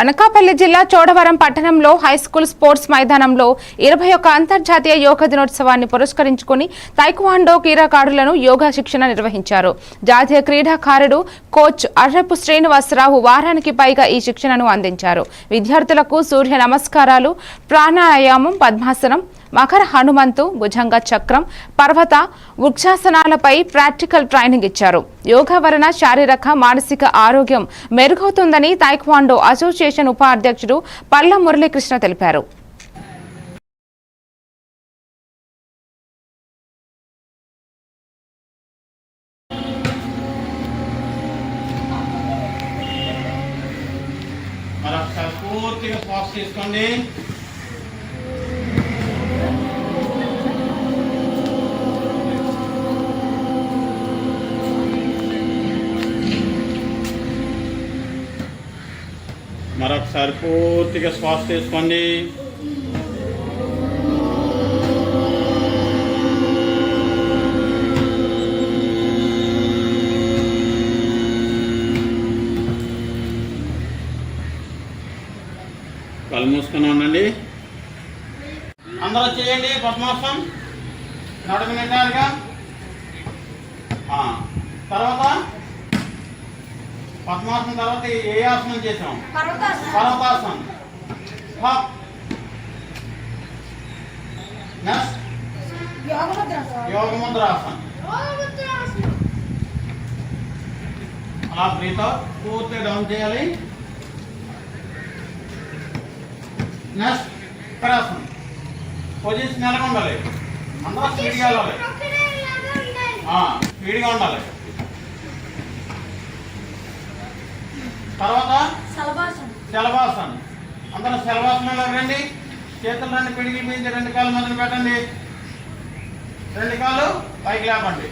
అనకాపల్లి జిల్లా చోడవరం పట్టణంలో high school sports మైదానంలో 21 అంతర్జాతీయ యోగా దినోత్సవాన్ని పురస్కరించుకుని తైక్వాండో క్రీడాకారులను యోగా శిక్షణ నిర్వహించారు. జాతీయ క్రీడాకారుడు కోచ్ అర్రపు శ్రీనివాసరావు వారానికి పైగా ఈ శిక్షణను అందించారు. విద్యార్థులకు సూర్య నమస్కారాలు, ప్రాణాయామం, పద్మాసనం, మకర హనుమంతు, భుజంగ చక్రం, పర్వత వృక్షాసనాలపై ప్రాక్టికల్ ట్రైనింగ్ ఇచ్చారు. యోగా వలన శారీరక, మానసిక ఆరోగ్యం మెరుగవుతుందని తైక్వాండో అసోసియేషన్ ఉపాధ్యక్షుడు పల్ల మురళీకృష్ణ తెలిపారు. మరొకసారి పూర్తిగా శ్వాస తీసుకోండి. కళ్ళు మూసుకొని ఉండండి. అందరూ చేయండి పద్మాసనం, నడుము నిండారుగా. తర్వాత పద్మాసనం తర్వాత ఏ ఆసనం చేసాం? పర్వతాసనం. యోగముద్రాసనం. అలా బ్రీత్ అవుట్, పూర్తిగా డౌన్ చేయాలి. నెక్స్ట్ కరాసనం. పొజిషన్ ఎలాగ ఉండాలి? అందరూ స్పీడ్గా వెళ్ళాలి, స్పీడ్గా ఉండాలి. తర్వాత శలభాసనం. అందరూ శలభాసనంలో రండి. చేతులు రెండు పిడికి మీద 2 కాళ్ళు మొదలు పెట్టండి. 2 కాళ్ళు పైకి లేపండి.